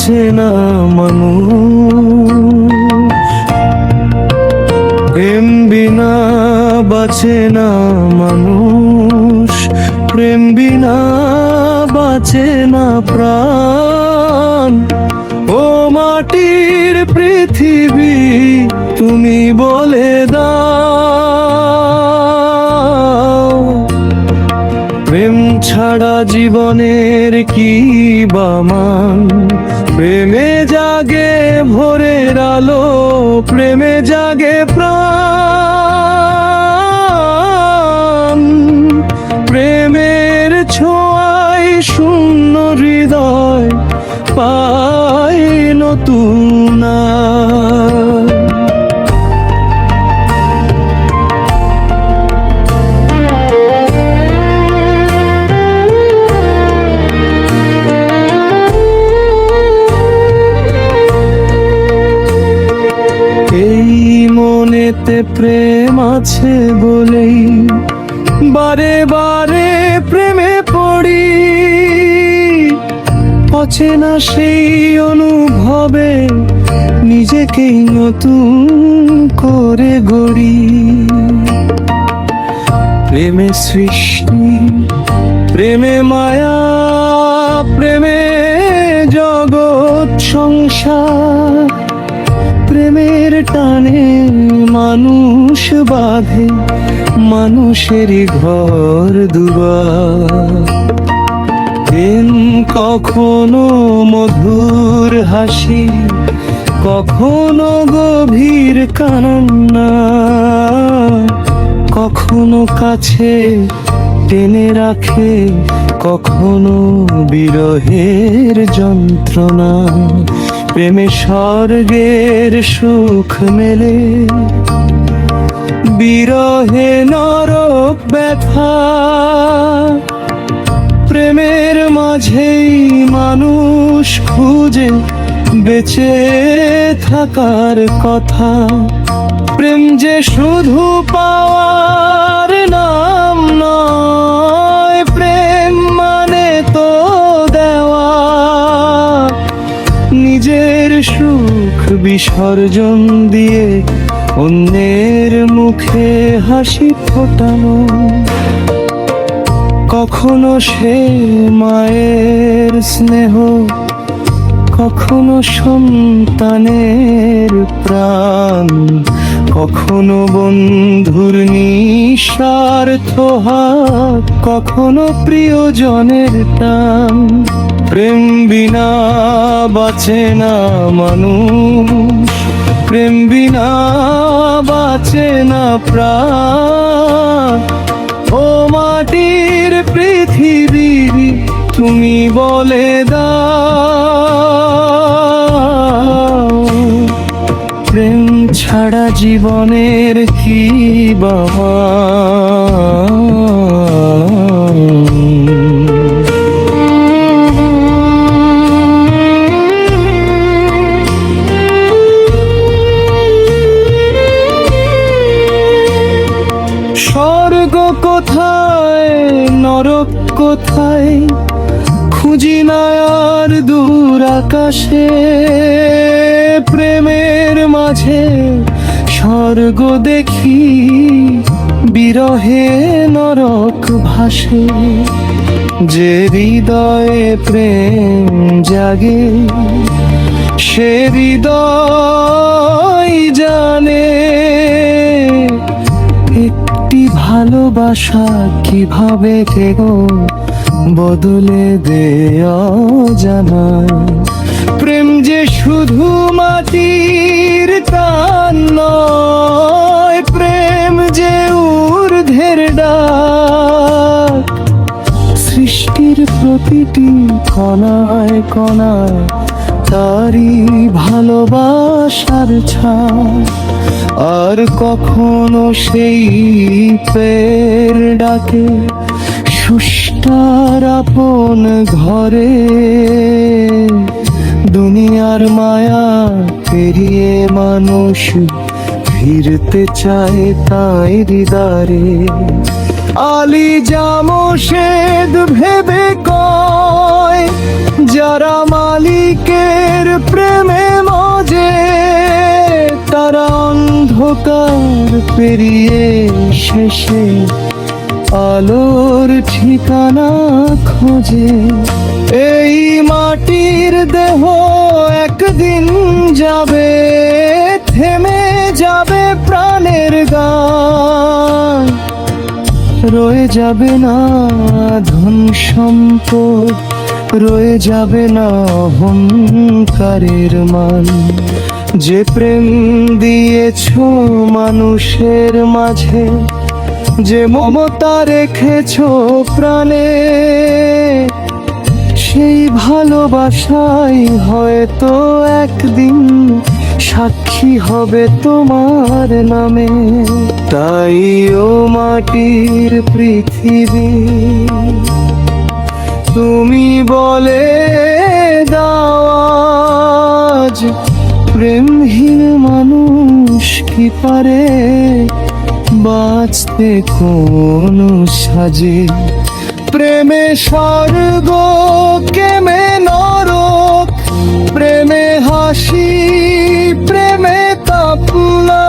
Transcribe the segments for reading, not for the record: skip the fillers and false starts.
বাঁচে না মানুষ, প্রেম বিনা বাঁচে না মানুষ, প্রেম বিনা বাঁচে না প্রাণ। ও মাটির পৃথিবী তুমি বলে দাও, প্রেম ছাড়া জীবনের কি বা মান? প্রেমে জাগে ভোরের আলো, প্রেমে জাগে প্রাণ। প্রেমের ছোঁয়ায় শূন্য হৃদয় পায় নতুন আলো। এই মনেতে প্রেম আছে বলেই বারে বারে প্রেমে পড়ি, অচেনা সেই অনুভবে নিজেকেই নতুন করে গড়ি। প্রেমে সৃষ্টি, প্রেমে মায়া, প্রেমে জগৎ সংসার। প্রেমের টানে মানুষ বাঁধে মানুষেরই ঘর দুয়ার। প্রেম কখনো মধুর হাসি, কখনো গভীর কান্না, কখনো কাছে টেনে রাখে, কখনো বিরহের যন্ত্রণা। প্রেমে স্বর্গের সুখ মেলে, বিরহে নরক ব্যথা। প্রেমের মাঝেই মানুষ খুঁজে বেঁচে থাকার কথা। প্রেম যে শুধু পাওয়ার নাম নয়, প্রেম মানে তো দেওয়া, নিজের সুখ বিসর্জন দিয়ে অন্যের মুখে হাসি ফোটানো। কখনো সে মায়ের স্নেহ, কখনো সন্তানের প্রাণ, কখনো বন্ধুর নিঃস্বার্থ হাত, কখনো প্রিয়জনের টান। প্রেম বিনা বাঁচে না মানুষ, প্রেম বিনা বাঁচে না প্রাণ। ও মাটির পৃথিবী তুমি বলে দাও, প্রেম ছাড়া জীবনের কি বা মান? স্বর্গ কোথায় নরক কোথায় খুঁজি না আর দূর আকাশে। প্রেমের মাঝে স্বর্গ দেখি, বিরহে নরক ভাসে। যে হৃদয়ে প্রেম জাগে, সে হৃদয় জানে একটি ভালোবাসা কিভাবে কেউ বদলে দেয়া জানা। প্রেম যে শুধু মাটির টান নয়, প্রেম যে ঊর্ধ্বের ডাক। সৃষ্টির প্রতিটি কণায় কণায় তারি ভালোবাসার ছাপ। আর কখনো সেই পের ডাকে সুষ্টার আপন ঘরে। দুনিয়ার মায়া পেরিয়ে মানুষ ফিরতে চায় তাই হৃদয়ে। আলী জামশেদ ভেবে কয়, যারা মালিকের পেরিয়ে শেষে আলোর ঠিকানা খোঁজে। এই মাটির দেহ একদিন যাবে, থেমে যাবে প্রাণের গান। রয়ে যাবে না ধন সম্পদ, রয়ে যাবে না অহংকারের মান। যে প্রেম দিয়েছো মানুষের মাঝে, যে মমতা রেখেছো প্রাণে, সেই ভালোবাসাই হয়তো একদিন সাক্ষী হবে তোমার নামে। তাই ও মাটির পৃথিবী, তুমি বলে দাও আজ, প্রেমহীন মানুষ কি পারে বাঁচতে কোন সাজে। প্রেমে স্বর্গ কেমে নরক, প্রেমে হাসি প্রেমে কান্না,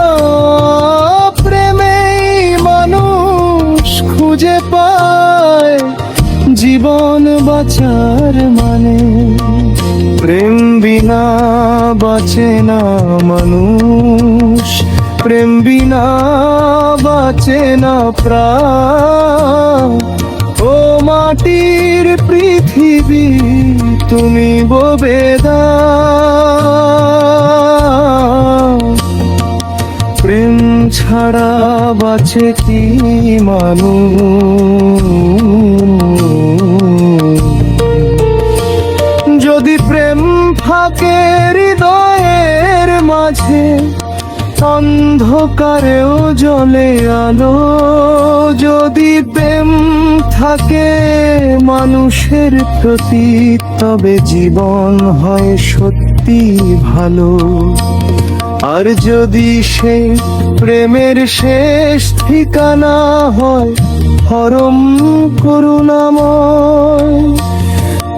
প্রেমেই মানুষ খুঁজে পায় জীবন বাঁচার মানে। প্রেম বিনা বাঁচে না মানুষ, প্রেম বিনা বাঁচে না প্রাণ। ও মাটির পৃথিবী, তুমি ববে দাও, প্রেম ছাড়া বাঁচে কি মানুষ। যদি প্রেম থাকে হৃদয়ের মাঝে, অন্ধকারেও জ্বলে আলো। যদি প্রেম থাকে মানুষের প্রতি, তবে জীবন হয় সত্যি ভালো। আর যদি সেই প্রেমের শেষ ঠিকানা হয় পরম করুণাময়,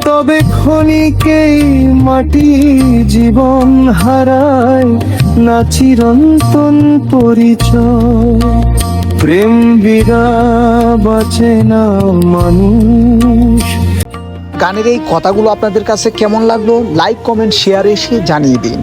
তবে ক্ষণিকেই মাটি জীবন হারায় না চিরন্তন পরিচয়। প্রেম বিনা বাঁচে না মানুষ। গানের এই কথাগুলো আপনাদের কাছে কেমন লাগলো লাইক কমেন্ট শেয়ার এসে জানিয়ে দিন।